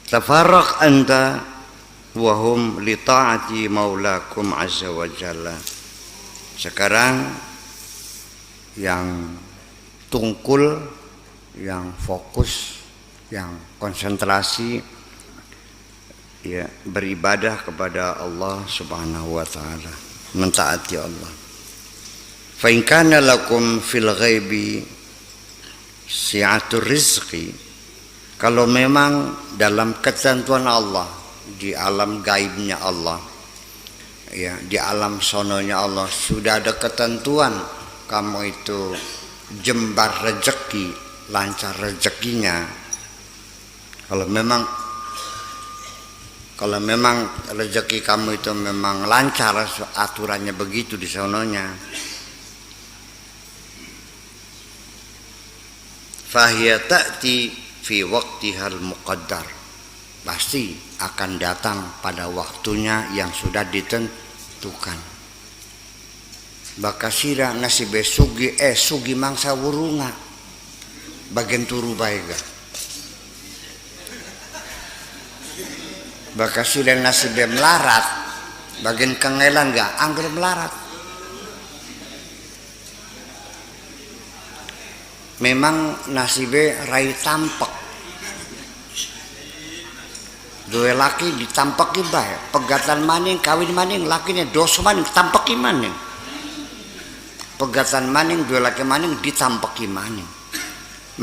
tafarraq anta wa hum li ta'ati maulakum azza wa jalla. Sekarang yang tungkul, yang fokus, yang konsentrasi ya beribadah kepada Allah Subhanahu wa taala, mentaati Allah. Fa in kana lakum fil ghaibi si'atur rizqi, kalau memang dalam ketentuan Allah, di alam gaibnya Allah ya, di alam sononya Allah sudah ada ketentuan kamu itu jembar rezeki, lancar rezekinya. Kalau memang rezeki kamu itu memang lancar, aturannya begitu di sononya, fahiya ta'ti fi waqtihal muqaddar, pasti akan datang pada waktunya yang sudah ditentukan. Bakasira nasibe sugi mangsa wurunga bagian turu baega. Bakasira nasibe melarat bagian kengelan gak anggur melarat. Memang nasibe rai tampak, dua laki ditampaki bae, pegatan maning kawin maning lakinya dos maning tampaki maning, pegatan maning dua laki maning ditampaki maning,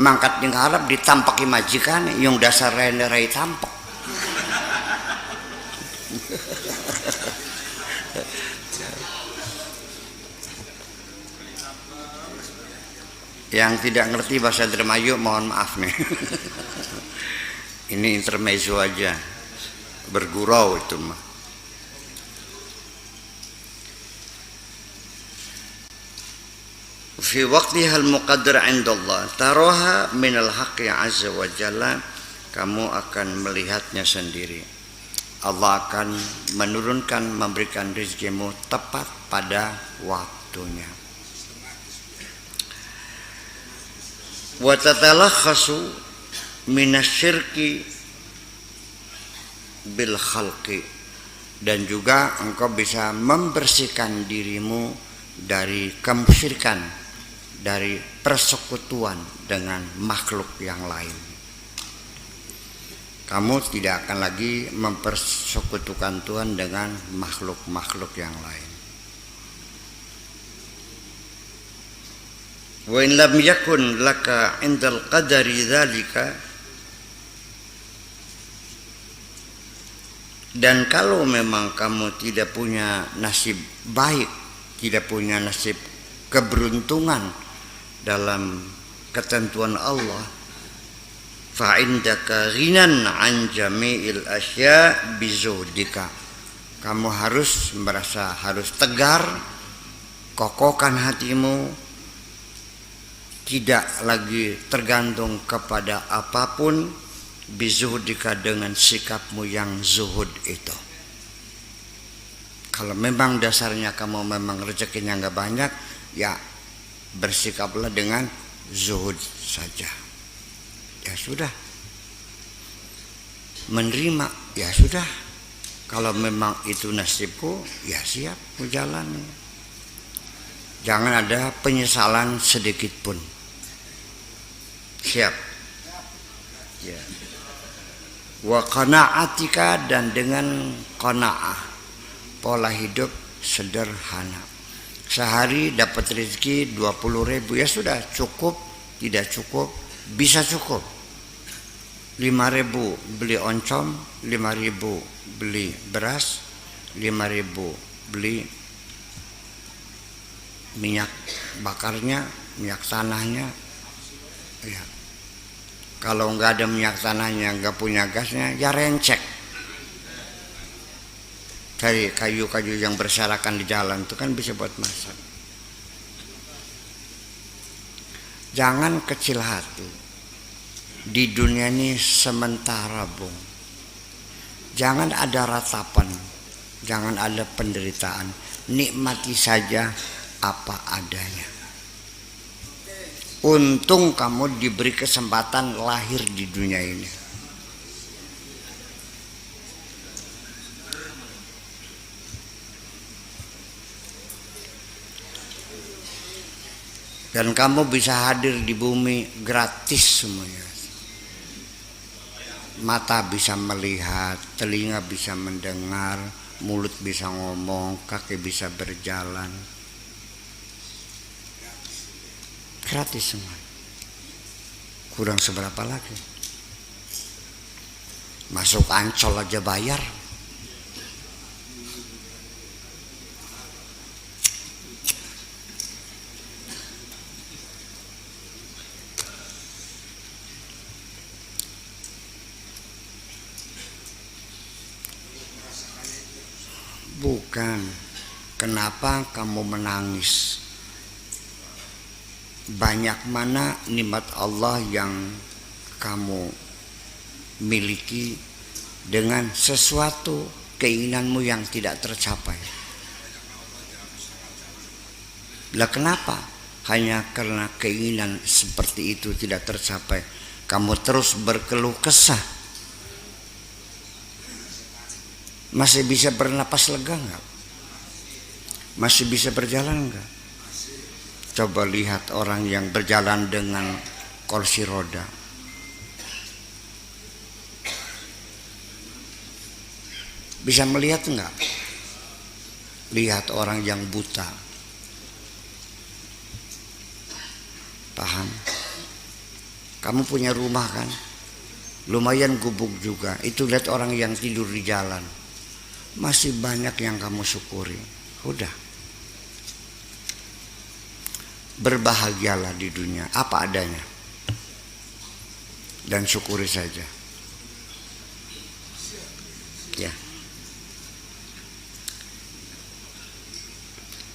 mangkat ning harap ditampaki majikan yang dasar rai tampak. Yang tidak ngerti bahasa Indramayu mohon maaf nih. Ini intermezzo aja, bergurau itu mah. Fi waqtihal muqaddar 'inda Allah taraha minal haqqi 'azza wa jalla, kamu akan melihatnya sendiri. Allah akan menurunkan, memberikan rezekimu tepat pada waktunya. Wa tatalakhasu minasyirki bil khalqi, dan juga engkau bisa membersihkan dirimu dari kemusyrikan, dari persekutuan dengan makhluk yang lain. Kamu tidak akan lagi mempersekutukan Tuhan dengan makhluk-makhluk yang lain. Wa in lam yakun laka indal qadari dzalika, dan kalau memang kamu tidak punya nasib baik, tidak punya nasib keberuntungan dalam ketentuan Allah, fa indaka ghinan an jami'il asya bizuhdika, kamu harus merasa harus tegar, kokohkan hatimu, tidak lagi tergantung kepada apapun, bizuhdika, dengan sikapmu yang zuhud itu. Kalau memang dasarnya kamu memang rezekinya nggak banyak, ya bersikaplah dengan zuhud saja. Ya sudah, menerima, ya sudah. Kalau memang itu nasibku, ya siap menjalani. Jangan ada penyesalan sedikit pun. Siap. Ya. Wa qana'atika, dan dengan qanaah, pola hidup sederhana. Sehari dapat rezeki 20.000, ya sudah, cukup, tidak cukup, bisa cukup. 5.000 beli oncom, 5.000 beli beras, 5.000 beli minyak bakarnya, minyak tanahnya. Ya. Kalau nggak ada minyak tanahnya, nggak punya gasnya, ya rencek. Cari kayu-kayu yang berserakan di jalan itu kan bisa buat masak. Jangan kecil hati. Di dunia ini sementara, Bung. Jangan ada ratapan, jangan ada penderitaan. Nikmati saja apa adanya. Untung kamu diberi kesempatan lahir di dunia ini. Dan kamu bisa hadir di bumi gratis semuanya. Mata bisa melihat, telinga bisa mendengar, mulut bisa ngomong, kaki bisa berjalan. Gratis semua. Kurang seberapa lagi? Masuk Ancol aja bayar. Bukan. Kenapa kamu menangis? Banyak mana nikmat Allah yang kamu miliki dengan sesuatu keinginanmu yang tidak tercapai. Lah kenapa? Hanya karena keinginan seperti itu tidak tercapai, kamu terus berkeluh kesah. Masih bisa bernapas lega enggak? Masih bisa berjalan enggak? Coba lihat orang yang berjalan dengan kursi roda. Bisa melihat enggak? Lihat orang yang buta. Paham? Kamu punya rumah kan? Lumayan gubuk juga. Itu lihat orang yang tidur di jalan. Masih banyak yang kamu syukuri. Udah. Berbahagialah di dunia apa adanya. Dan syukuri saja. Ya.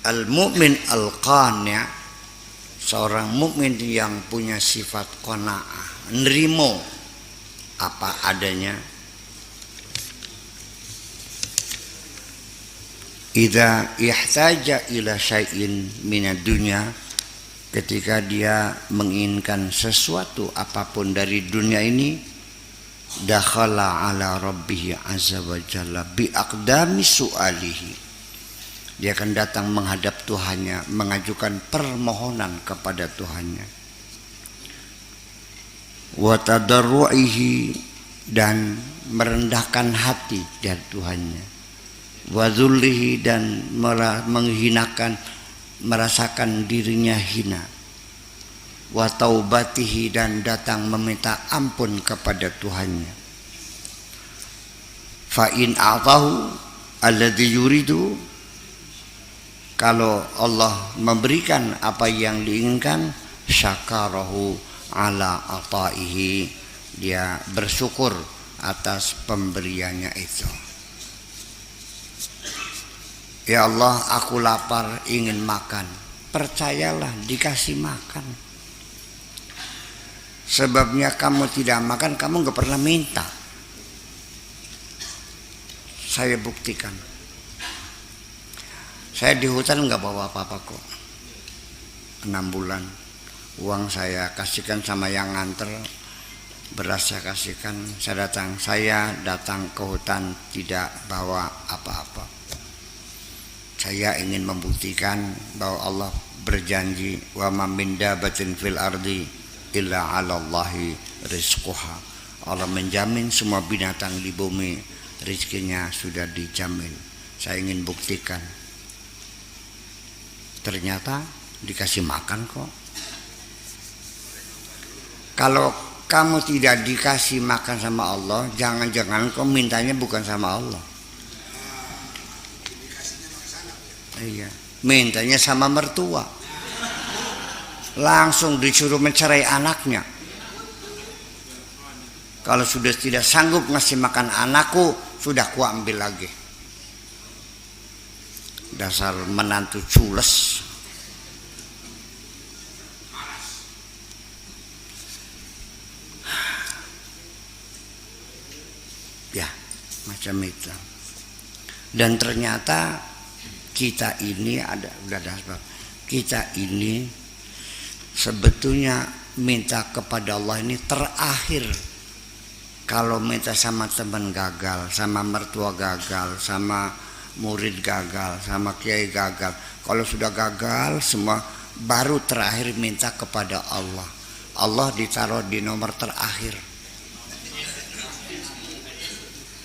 Al-mu'min al-qani', seorang mukmin yang punya sifat qanaah, nerimo apa adanya. Idza ihtaja ila syai'in minad dunya, ketika dia menginginkan sesuatu apapun dari dunia ini, dakhala ala rabbih azza wa jalla bi aqdami su'alihi, dia akan datang menghadap Tuhannya, mengajukan permohonan kepada Tuhannya, wa tadarru'ihi, dan merendahkan hati dari Tuhannya, wa dzullihi, dan menghinakan, merasakan dirinya hina, wa taubatihi, dan datang meminta ampun kepada Tuhannya. Fa in a'tahu alladhi yuridu, kalau Allah memberikan apa yang diinginkan, syakarahu ala ataihi, dia bersyukur atas pemberiannya itu. Ya Allah, aku lapar, ingin makan. Percayalah, dikasih makan. Sebabnya kamu tidak makan, kamu gak pernah minta. Saya buktikan. Saya di hutan gak bawa apa-apa kok. 6 bulan. Uang saya kasihkan sama yang nganter. Beras saya kasihkan. Saya datang ke hutan tidak bawa apa-apa. Saya ingin membuktikan bahwa Allah berjanji, wa ma min dabatin fil ardi illa 'ala Allahi rizquha. Allah menjamin semua binatang di bumi rezekinya sudah dijamin. Saya ingin buktikan. Ternyata dikasih makan kok. Kalau kamu tidak dikasih makan sama Allah, jangan-jangan kau mintanya bukan sama Allah. Iya, mintanya sama mertua. Langsung disuruh mencerai anaknya. Kalau sudah tidak sanggup ngasih makan anakku, sudah ku ambil lagi. Dasar menantu cules. Ya, macam itu. Dan ternyata kita ini kita ini sebetulnya minta kepada Allah ini terakhir. Kalau minta sama teman gagal, sama mertua gagal, sama murid gagal, sama kiai gagal. Kalau sudah gagal semua, baru terakhir minta kepada Allah. Allah ditaruh di nomor terakhir.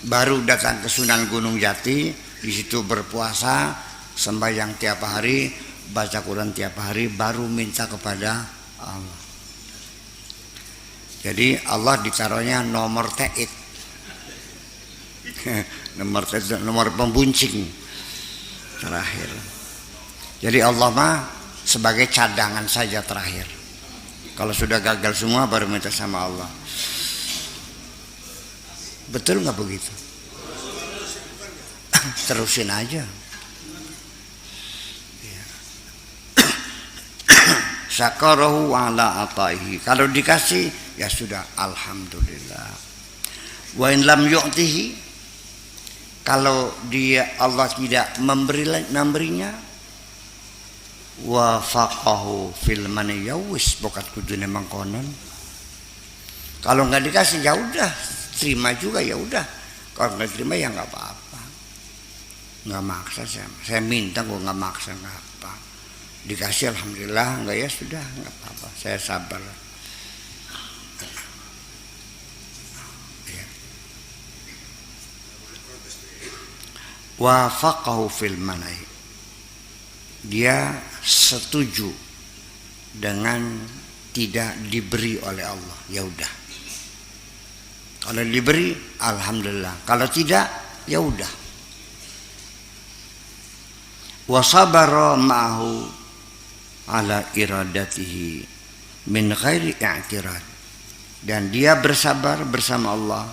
Baru datang ke Sunan Gunung Jati, di situ berpuasa, sembahyang tiap hari, baca Quran tiap hari, baru minta kepada Allah. Jadi Allah ditaruhnya nomor te'id. nomor pembuncing terakhir. Jadi Allah mah sebagai cadangan saja terakhir. Kalau sudah gagal semua baru minta sama Allah. Betul nggak begitu? Terusin aja. Syakarahu ala ataihi. Kalau dikasih ya sudah alhamdulillah. Wa in lam yu'tihi, kalau dia Allah tidak memberinya, wa faqahu fil maniyawis, bokat kudune mangkonon. Kalau nggak dikasih ya udah, terima juga ya udah. Kalau nggak terima ya nggak apa-apa. Nggak maksa saya minta kok, nggak maksa, nggak apa. Dikasih alhamdulillah, enggak ya sudah, enggak apa-apa, saya sabar. Wa faqahu fil manai, dia setuju dengan tidak diberi oleh Allah, ya udah. Kalau diberi alhamdulillah, kalau tidak ya udah. Wa sabara ma'ahu ala iradatihi min ghairi i'tirad, dan dia bersabar bersama Allah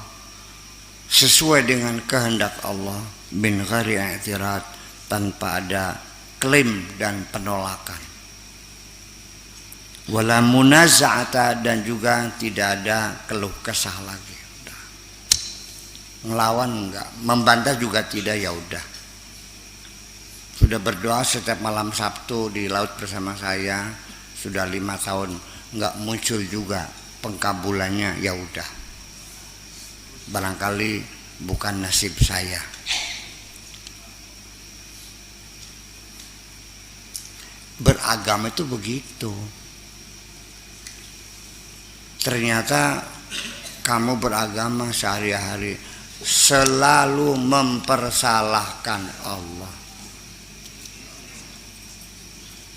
sesuai dengan kehendak Allah min ghairi i'tirad, tanpa ada klaim dan penolakan. Wala munaza'ata, dan juga tidak ada keluh kesah lagi. Udah. Ngelawan enggak, membantah juga tidak, ya udah. Sudah berdoa setiap malam Sabtu di laut bersama saya sudah 5 tahun, nggak muncul juga pengkabulannya, ya udah. Barangkali bukan nasib saya. Beragama itu begitu. Ternyata kamu beragama sehari-hari selalu mempersalahkan Allah.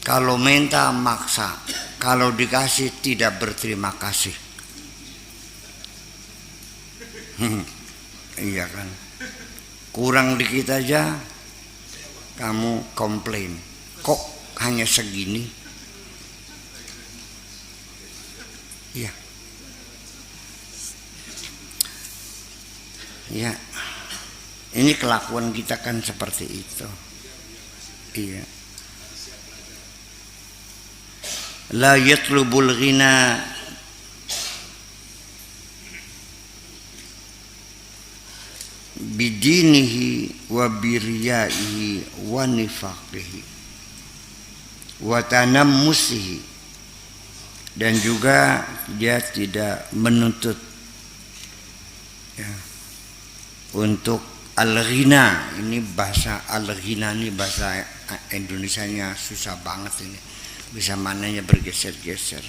Kalau minta maksa, kalau dikasih tidak berterima kasih. Iya kan? Kurang dikit aja kamu komplain. Kok hanya segini? Iya. Ya. Ini kelakuan kita kan seperti itu. Iya. La yatlubul ghina bidinihi wa biriyaihi wa nifaqihi wa tanammusihi, dan juga dia tidak menuntut ya, untuk al-ghina. Ini bahasa al-ghina, ini bahasa Indonesianya susah banget ini. Bisa mananya bergeser-geser.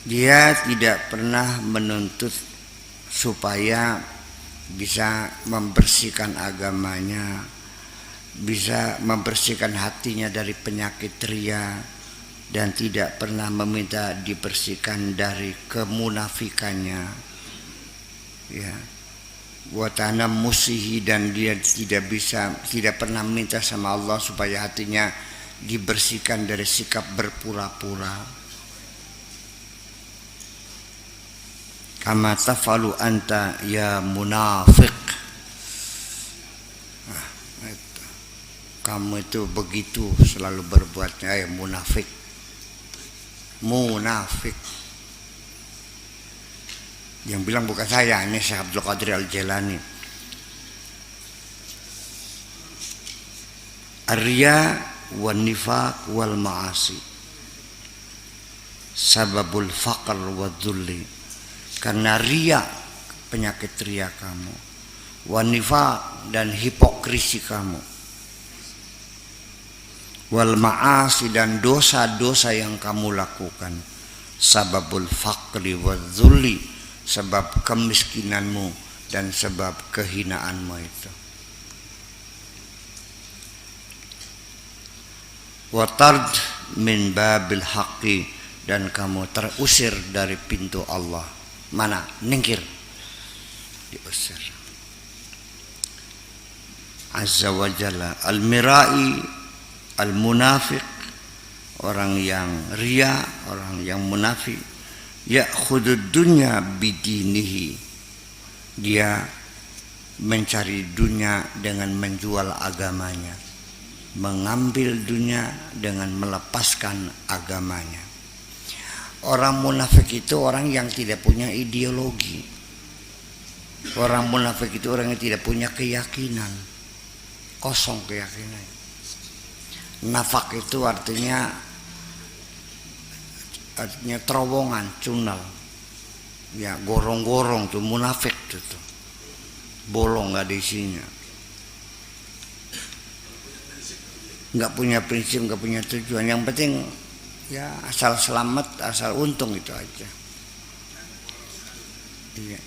Dia tidak pernah menuntut supaya bisa membersihkan agamanya, bisa membersihkan hatinya dari penyakit ria, dan tidak pernah meminta dibersihkan dari kemunafikannya. Ya. Watana musihi, dan dia tidak pernah minta sama Allah supaya hatinya dibersihkan dari sikap berpura-pura. Kama tafalu anta ya munafik. Kamu itu begitu selalu berbuatnya ya munafik. Munafik. Yang bilang bukan saya, ini Syekh Abdul Qadir Al-Jailani. Ar-riya wan nifaq wal ma'asi sababul faqr wa dhulli. Karena riya, penyakit riya kamu, wan nifaq, dan hipokrisi kamu, wal ma'asi, dan dosa-dosa yang kamu lakukan, sababul faqri wadzulli, sebab kemiskinanmu dan sebab kehinaanmu itu. Wa tard min babil haqqi, dan kamu terusir dari pintu Allah. Mana? Ningkir, diusir. Azza wa jalla. Al-mirai, al-munafiq, orang yang ria, orang yang munafik. Ya'khudud dunya bidinihi, dia mencari dunia dengan menjual agamanya, mengambil dunia dengan melepaskan agamanya. Orang munafik itu orang yang tidak punya ideologi. Orang munafik itu orang yang tidak punya keyakinan, kosong keyakinan. Nafak itu artinya terowongan, cunal, ya, gorong-gorong tuh munafik tuh, bolong, nggak ada isinya, nggak punya prinsip, nggak punya tujuan. Yang penting ya asal selamat, asal untung, itu aja. Iya.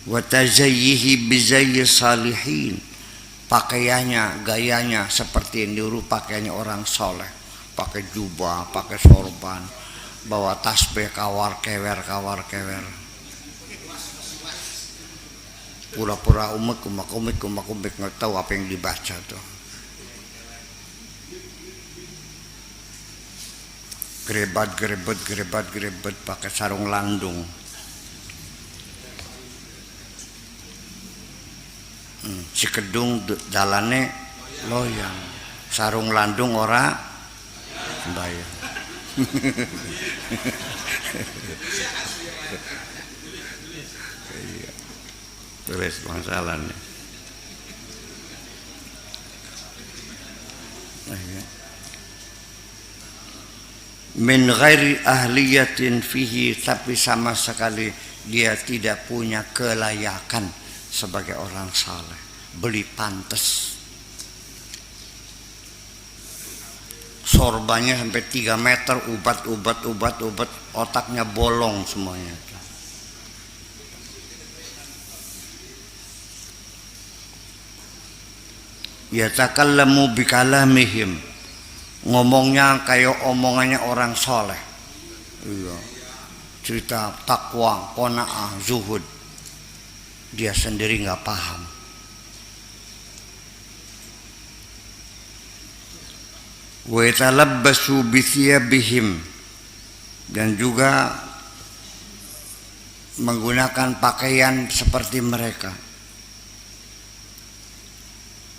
Wa tazayyihi bizayyi salihin, pakaiannya, gayanya seperti yang diurut pakaiannya orang soleh, pakai jubah, pakai sorban, bawa tasbih kawar kewer, pura-pura umek nggak tahu apa yang dibaca tuh. Gerebat pakai sarung landung. Si kedung dalane loyang, sarung landung ora sembayang. Terus masalahnya. Min ghairi ahliyatin fihi, tapi sama sekali dia tidak punya kelayakan sebagai orang saleh. Beli pantes, sorbannya sampai 3 meter, ubat, otaknya bolong semuanya. Yatakallamu bikalamihim, ngomongnya kayak omongannya orang soleh. Iya. Cerita takwa, qanaah, zuhud, dia sendiri nggak paham. Wa yatalabbasu bi thiyabihim, dan juga menggunakan pakaian seperti mereka.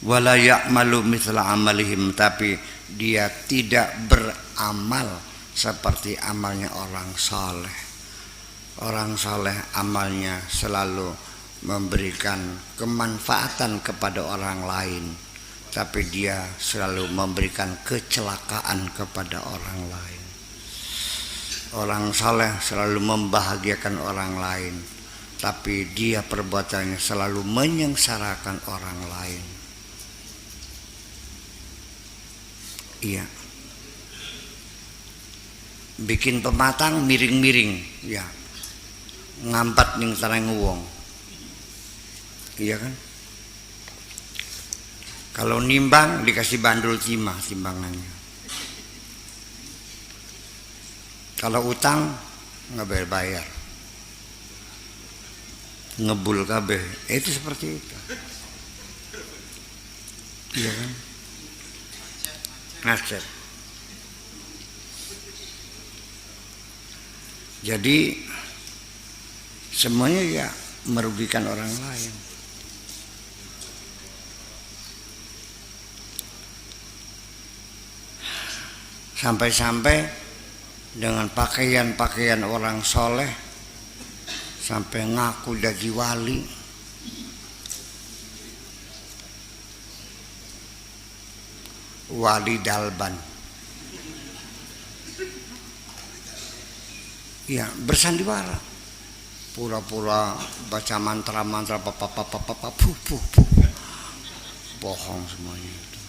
Wala ya'malu mithla amalihim, tapi dia tidak beramal seperti amalnya orang saleh. Orang saleh amalnya selalu memberikan kemanfaatan kepada orang lain, tapi dia selalu memberikan kecelakaan kepada orang lain. Orang saleh selalu membahagiakan orang lain, tapi dia perbuatannya selalu menyengsarakan orang lain. Iya. Bikin pematang miring-miring, ya. Ngampat ning tareng wong. Iya kan? Kalau nimbang dikasih bandul timah timbangannya. Kalau utang nggak bayar. Ngebul kabeh. Itu seperti itu. Iya kan? Nasihat. Jadi semuanya ya merugikan orang lain. Sampai-sampai dengan pakaian-pakaian orang soleh, sampai ngaku jadi wali. Wali dalban. Ya, bersandiwara. Pura-pura baca mantra-mantra, bohong semuanya itu.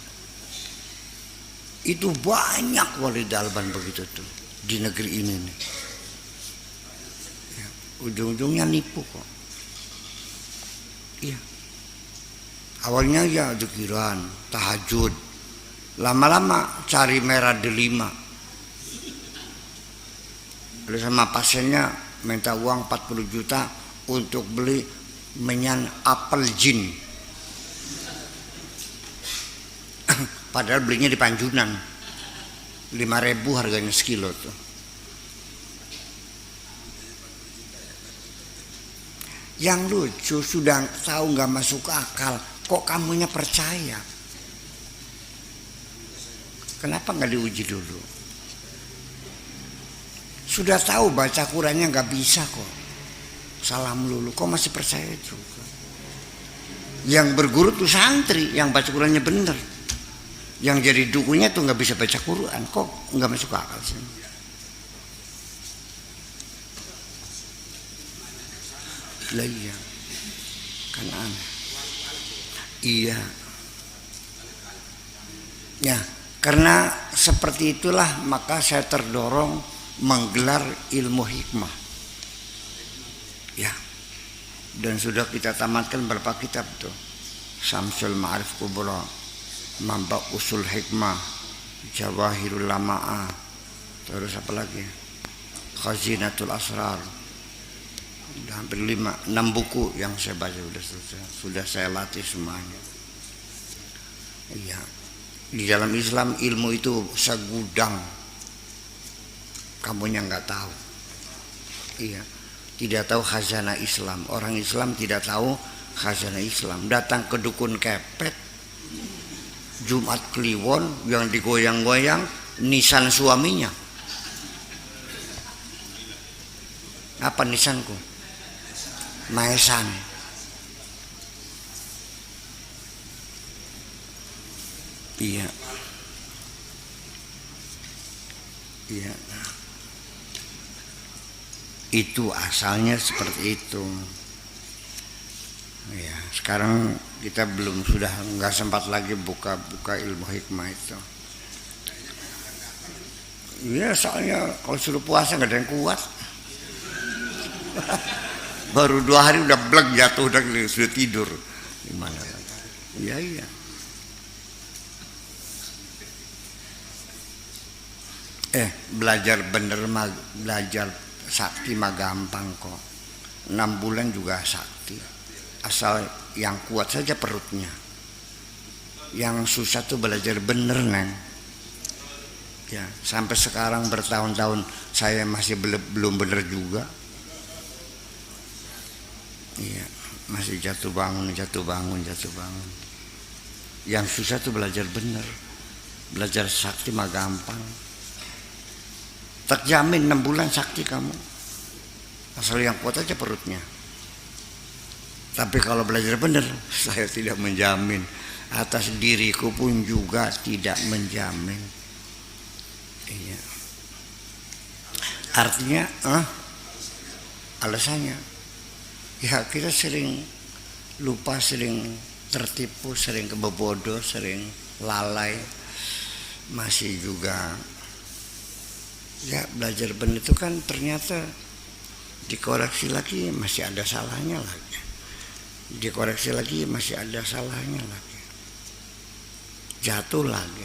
Itu banyak wali dalban begitu tuh di negeri ini nih. Ya, ujung-ujungnya nipu kok. Iya. Awalnya ya zikiran, tahajud. Lama-lama cari merah delima. Lalu sama pasiennya minta uang 40 juta untuk beli menyan apel jin. Padahal belinya di Panjunan 5.000 harganya sekilo tuh. Yang lucu sudah tahu nggak masuk akal, kok kamunya percaya? Kenapa nggak diuji dulu? Sudah tahu baca Qurannya nggak bisa kok, salam lulu, kok masih percaya juga? Yang berguru tuh santri yang baca Qurannya bener. Yang jadi dukunya tuh nggak bisa baca Quran, kok nggak masuk akal sih? Lah iya, kan aneh. Iya, ya karena seperti itulah maka saya terdorong menggelar ilmu hikmah. Ya, dan sudah kita tamatkan berapa kitab tuh? Syamsul Ma'arif Kubra, Mamba Usul Hikmah, Jawahirul Lama'ah, terus apa lagi? Khazinatul Asrar. Udah hampir 5-6 buku yang saya baca sudah saya latih semuanya. Iya. Di dalam Islam ilmu itu segudang. Kamunya nggak tahu. Iya. Tidak tahu khazanah Islam. Orang Islam tidak tahu khazanah Islam. Datang ke dukun kepet, Jumat Kliwon yang digoyang-goyang nisan suaminya. Apa nisanku? Maesan. Iya. Iya. Itu asalnya seperti itu. Ya, sekarang kita sudah nggak sempat lagi buka ilmu hikmah itu. Iya, soalnya kalau suruh puasa nggak ada yang kuat. Baru 2 hari udah bleg jatuh, sudah tidur. Gimana? Iya. Belajar bener mah, belajar sakti mah gampang kok. 6 bulan juga sakti. Asal yang kuat saja perutnya. Yang susah tuh belajar bener, Neng. Ya, sampai sekarang bertahun-tahun saya masih belum bener juga. Iya, masih jatuh bangun. Yang susah tuh belajar bener. Belajar sakti mah gampang. Terjamin 6 bulan sakti kamu. Asal yang kuat aja perutnya. Tapi kalau belajar bener, saya tidak menjamin. Atas diriku pun juga tidak menjamin. Iya. Artinya, alasannya, ya kita sering lupa, sering tertipu, sering kebobodoh, sering lalai. Masih juga, ya belajar bener itu kan ternyata dikoreksi lagi masih ada salahnya lagi. Dikoreksi lagi masih ada salahnya lagi. Jatuh lagi.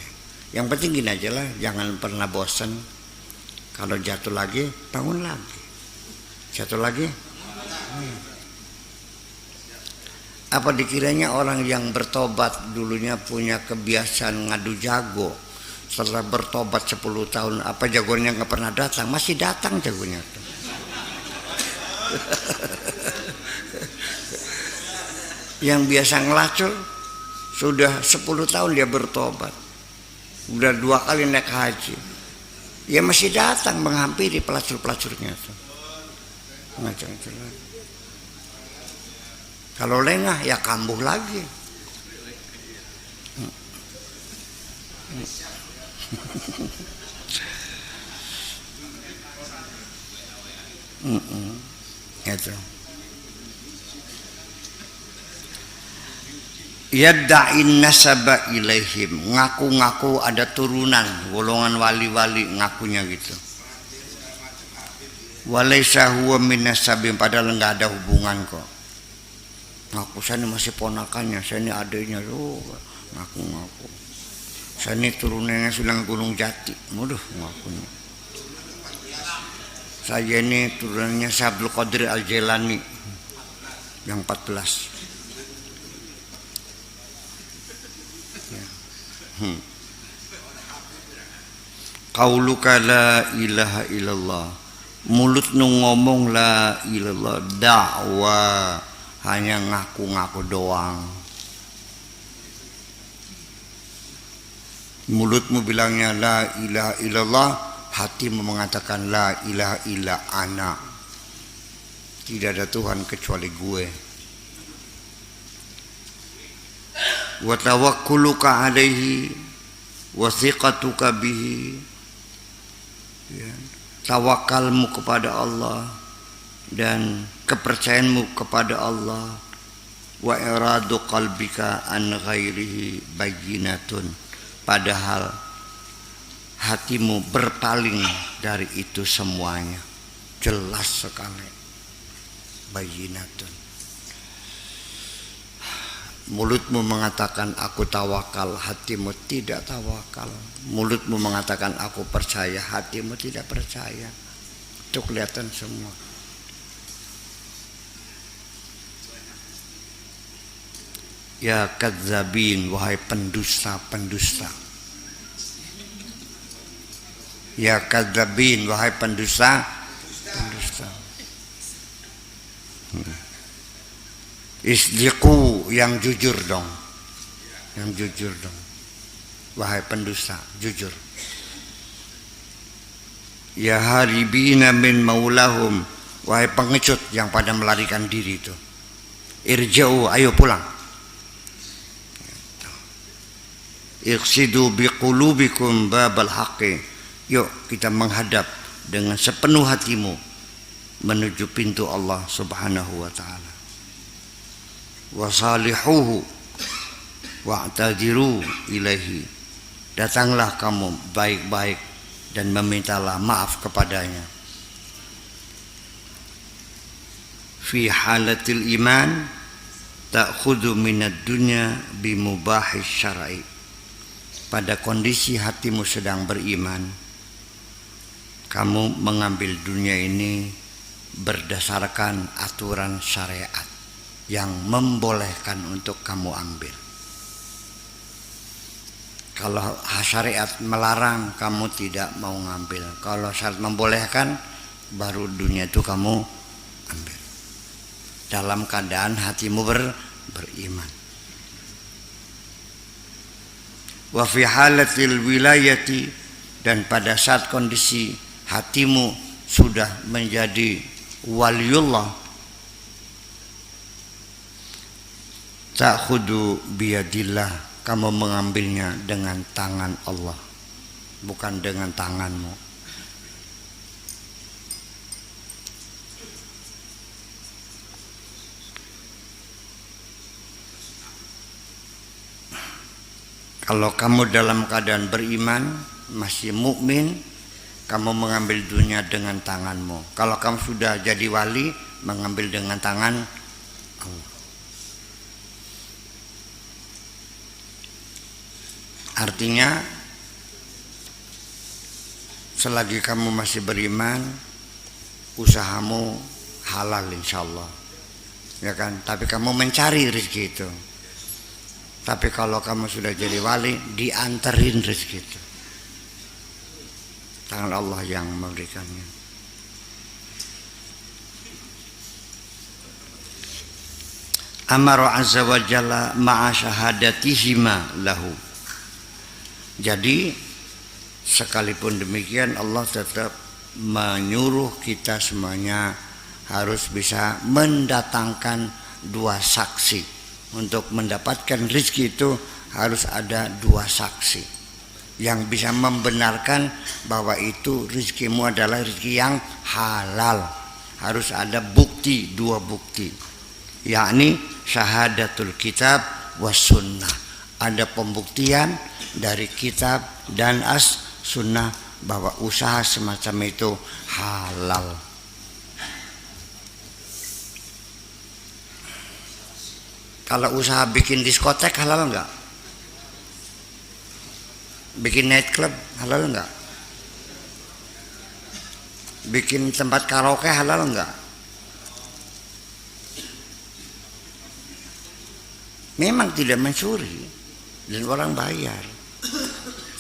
Yang penting gini aja lah, jangan pernah bosan. Kalau jatuh lagi, bangun lagi. Jatuh lagi. Apa dikiranya orang yang bertobat dulunya punya kebiasaan ngadu jago, setelah bertobat 10 tahun apa jagonya nggak pernah datang? Masih datang jagonya tuh. Yang biasa ngelacur sudah 10 tahun dia bertobat, udah 2 kali naik haji, ya masih datang menghampiri pelacur-pelacurnya tuh. Macam-macam lagi. Kalau lengah ya kambuh lagi. Itu. Yadda'in nasaba ilaihim, ngaku-ngaku ada turunan golongan wali-wali, ngakunya gitu. Walaysa huwa min nasabin, padahal enggak ada hubungan kok. Ngaku saya ini masih ponakannya, saya ini adiknya, ngaku-ngaku. Saya ini turunannya Sunan Gunung Jati, mudah ngakunya. Saya ini turunannya Abdul Qadir Al-Jailani yang 14. Qauluka la ilaha illallah, mulut nu ngomong la ilallah, dakwah hanya ngaku-ngaku doang. Mulutmu bilangnya la ilaha illallah, hatimu mengatakan la ilaha illa ana, tidak ada Tuhan kecuali gue. Wa tawakkuluka alaihi wa thiqatuka bihi, ya, tawakalmu kepada Allah dan kepercayaanmu kepada Allah. Wa iradu qalbika an ghairihi bayyinatun, padahal hatimu berpaling dari itu semuanya, jelas sekali. Bayyinatun. Mulutmu mengatakan aku tawakal, hatimu tidak tawakal. Mulutmu mengatakan aku percaya, hatimu tidak percaya. Itu kelihatan semua. Ya kadzabin, wahai pendusta-pendusta. Ya kadzabin, wahai pendusta-pendusta. Isdiqu, yang jujur dong. Yang jujur dong. Wahai pendusta, jujur. Ya haribina min maulahum, wahai pengecut yang pada melarikan diri itu. Irja'u, ayo pulang. Iqsidu biqulubikum babal haqqi, yuk kita menghadap dengan sepenuh hatimu menuju pintu Allah Subhanahu wa ta'ala. Wasalihuhu wa'tadiru ilaihi, datanglah kamu baik-baik dan memintalah maaf kepadanya. Fi halatil iman ta'khudhu minad dunya bimubahis syar'i, pada kondisi hatimu sedang beriman, kamu mengambil dunia ini berdasarkan aturan syariat yang membolehkan untuk kamu ambil. Kalau syariat melarang, kamu tidak mau ngambil. Kalau syariat membolehkan, baru dunia itu kamu ambil. Dalam keadaan hatimu beriman. Wa fi halatil wilayati, dan pada saat kondisi hatimu sudah menjadi waliullah, ta'khudu biyadillah, kamu mengambilnya dengan tangan Allah, bukan dengan tanganmu. Kalau kamu dalam keadaan beriman, masih mukmin, kamu mengambil dunia dengan tanganmu. Kalau kamu sudah jadi wali, mengambil dengan tangan Allah. Artinya selagi kamu masih beriman, usahamu halal insyaallah, ya kan? Tapi kamu mencari rezeki itu. Tapi kalau kamu sudah jadi wali, dianterin rezeki itu. Tangan Allah yang memberikannya. Amara azza wa jalla ma'a syahadatihima lahu. Jadi sekalipun demikian, Allah tetap menyuruh kita semuanya harus bisa mendatangkan dua saksi. Untuk mendapatkan rezeki itu harus ada dua saksi yang bisa membenarkan bahwa itu rezekimu adalah rezeki yang halal. Harus ada bukti, dua bukti, yakni syahadatul kitab was sunnah. Ada pembuktian dari kitab dan sunnah bahwa usaha semacam itu halal. Kalau usaha bikin diskotek halal enggak? Bikin night club halal enggak? Bikin tempat karaoke halal enggak? Memang tidak mencuri dan orang bayar.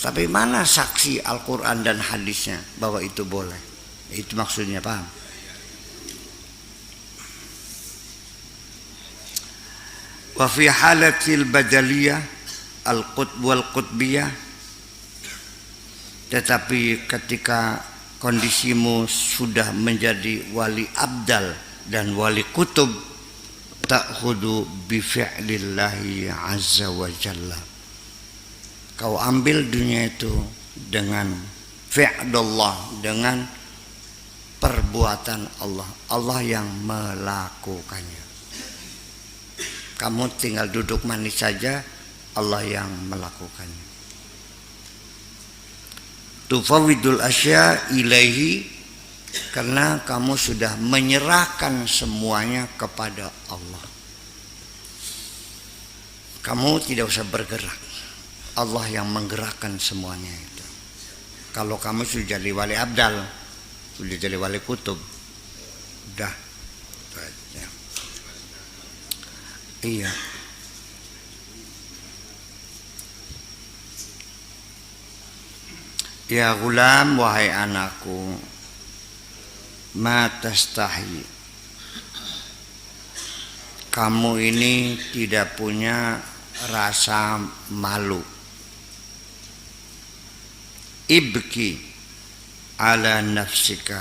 Tapi mana saksi Al-Quran dan hadisnya bahwa itu boleh? Itu maksudnya, paham? Wa fi halatil badaliyah al-qutb wal qutbiyah, tetapi ketika kondisimu sudah menjadi wali abdal dan wali kutub, ta'khudu bi fi'lillahi azza wa jalla, kau ambil dunia itu dengan fi'lullah, dengan perbuatan Allah, Allah yang melakukannya. Kamu tinggal duduk manis saja, Allah yang melakukannya. Tufawidul asya ilaihi, karena kamu sudah menyerahkan semuanya kepada Allah. Kamu tidak usah bergerak, Allah yang menggerakkan semuanya itu. Kalau kamu sudah jadi wali abdal, sudah jadi wali kutub, udah. Iya. Ya gulam, wahai anakku, ma tastahi, kamu ini tidak punya rasa malu. Ibki ala nafsika,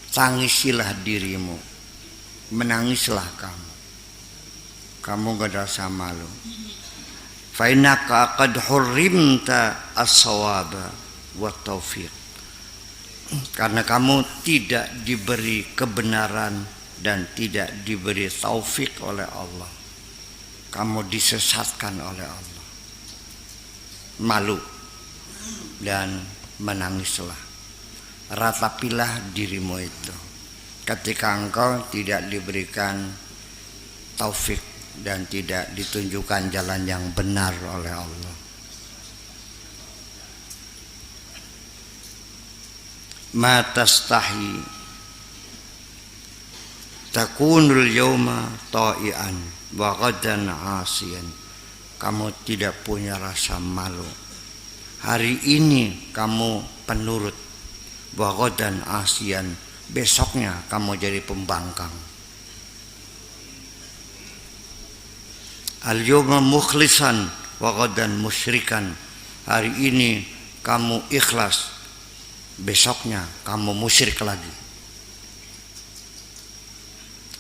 tangisilah dirimu, menangislah kamu. Kamu gak ada rasa malu. Fa innaka qad hurrimta as-sawaba wa taufiq, karena kamu tidak diberi kebenaran dan tidak diberi taufik oleh Allah. Kamu disesatkan oleh Allah. Malu dan menangislah. Ratapilah dirimu itu ketika engkau tidak diberikan taufik dan tidak ditunjukkan jalan yang benar oleh Allah. Ma tastahi takunul yawma ta'ian wa ghadan 'asiyan, kamu tidak punya rasa malu. Hari ini kamu penurut, wa ghadan 'asiyan, besoknya kamu jadi pembangkang. Al-yawma mukhlisan wa ghadan musyrikan, hari ini kamu ikhlas, besoknya kamu musyrik lagi.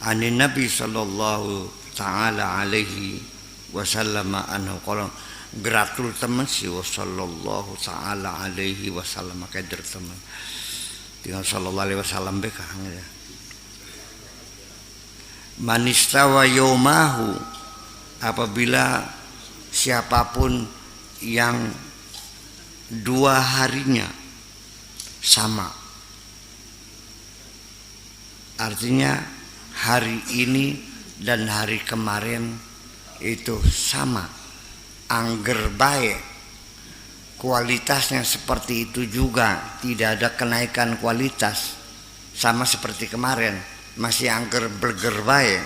Ani Nabi sallallahu ta'ala alaihi wasallam anhu qala, geratul teman si sallallahu ta'ala alaihi wasallam, kader teman tinggal sallallahu alaihi wasallam bekang ya. Manistawa yaumahu, apabila siapapun yang dua harinya sama, artinya hari ini dan hari kemarin itu sama, angger baik, kualitasnya seperti itu juga, tidak ada kenaikan kualitas, sama seperti kemarin, masih angger berger baik,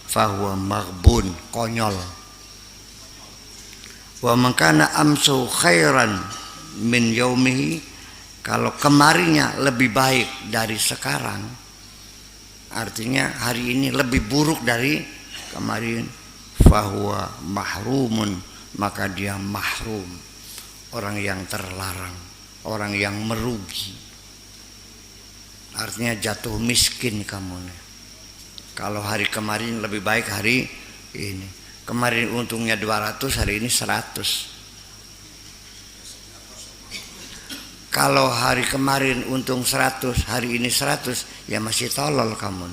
fahuwa maghbun, konyol. Wa man kana amsu khairan min yaumihi, kalau kemarinnya lebih baik dari sekarang, artinya hari ini lebih buruk dari kemarin, fahuwa mahrumun, maka dia mahrum, orang yang terlarang, orang yang merugi, artinya jatuh miskin kamu nih. Kalau hari kemarin lebih baik hari ini, kemarin untungnya 200, hari ini 100. Kalau hari kemarin untung 100, hari ini 100, ya masih tolol kamu.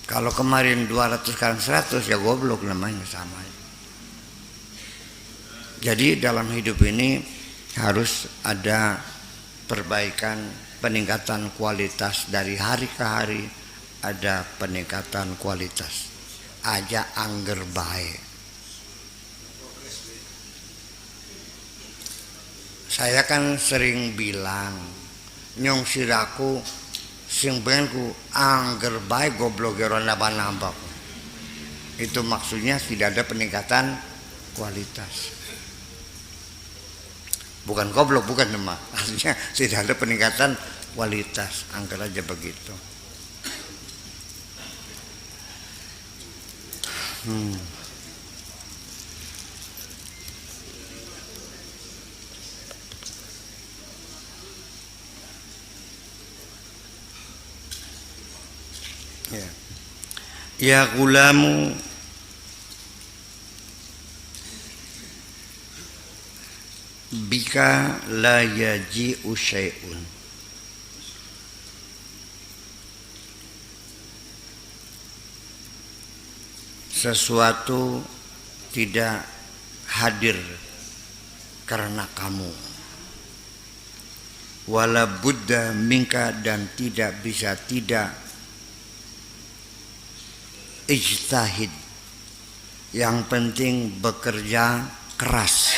Kalau kemarin 200 sekarang 100 ya goblok namanya, sama. Jadi dalam hidup ini harus ada perbaikan, peningkatan kualitas dari hari ke hari, ada peningkatan kualitas. Aja angger baik. Saya kan sering bilang nyong siraku sing pengenku angger baik goblok ora nambah-nambah. Itu maksudnya tidak ada peningkatan kualitas. Bukan goblok, bukan lemah. Artinya tidak ada peningkatan kualitas. Angger aja begitu. Ya gulamu bika la yaji'u syai'un. Sesuatu tidak hadir karena kamu. Wala budda minka, dan tidak bisa tidak ijtihad. Yang penting bekerja keras.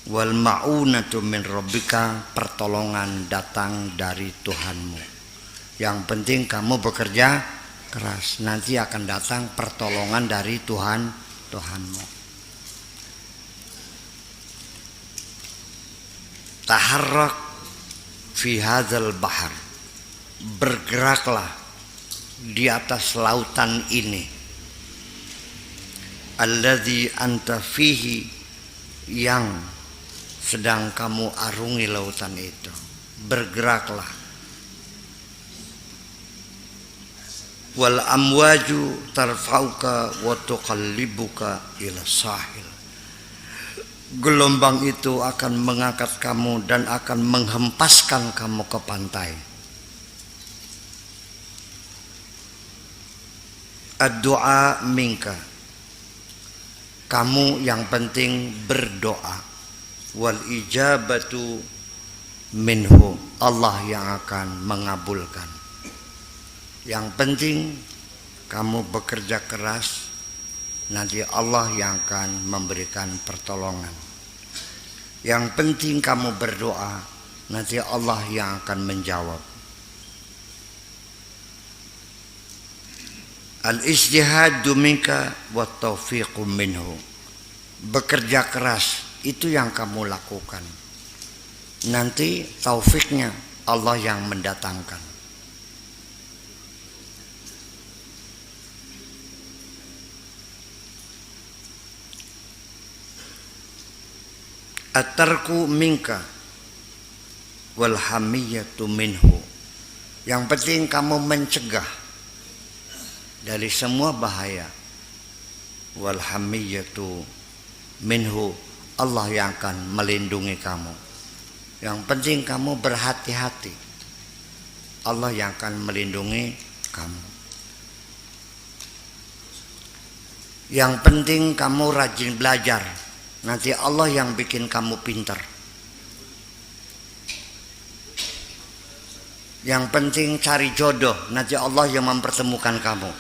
Wal ma'unatu min rabbika, pertolongan datang dari Tuhanmu. Yang penting kamu bekerja keras, nanti akan datang pertolongan dari Tuhanmu. Taharrak fi hadzal bahar, bergeraklah di atas lautan ini. Alladzi anta fihi, yang sedang kamu arungi lautan itu. Bergeraklah. Wal amwaju tarfauka wa tuqallibuka ila sahil. Gelombang itu akan mengangkat kamu dan akan menghempaskan kamu ke pantai. Ad-du'a minka, kamu yang penting berdoa. Wal ijabatu minhu, Allah yang akan mengabulkan. Yang penting kamu bekerja keras, nanti Allah yang akan memberikan pertolongan. Yang penting kamu berdoa, nanti Allah yang akan menjawab. Al-ijtihadu minka wa taufiqu minhu, bekerja keras itu yang kamu lakukan, nanti taufiknya Allah yang mendatangkan. At-tarku minka wal hamiyatu minhu, yang penting kamu mencegah dari semua bahaya. Wal hamiyatu minhu, Allah yang akan melindungi kamu. Yang penting kamu berhati-hati, Allah yang akan melindungi kamu. Yang penting kamu rajin belajar, nanti Allah yang bikin kamu pintar. Yang penting cari jodoh, nanti Allah yang mempertemukan kamu.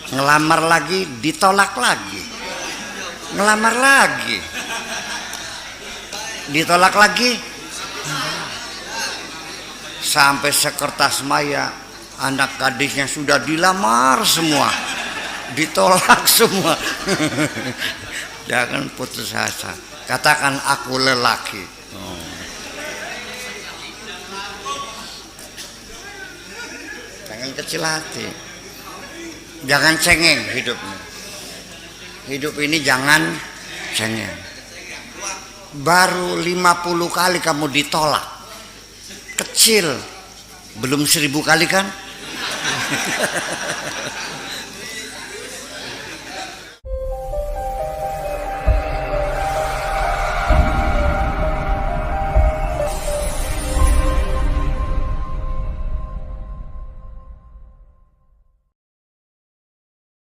Ngelamar lagi, ditolak lagi. Ngelamar lagi, ditolak lagi. Sampai sekertas maya, anak gadisnya sudah dilamar semua, ditolak semua. Jangan putus asa, katakan aku lelaki. Jangan kecil hati, jangan cengeng hidupnya. Hidup ini jangan cengeng. Baru 50 kali kamu ditolak, kecil, belum 1000 kali kan?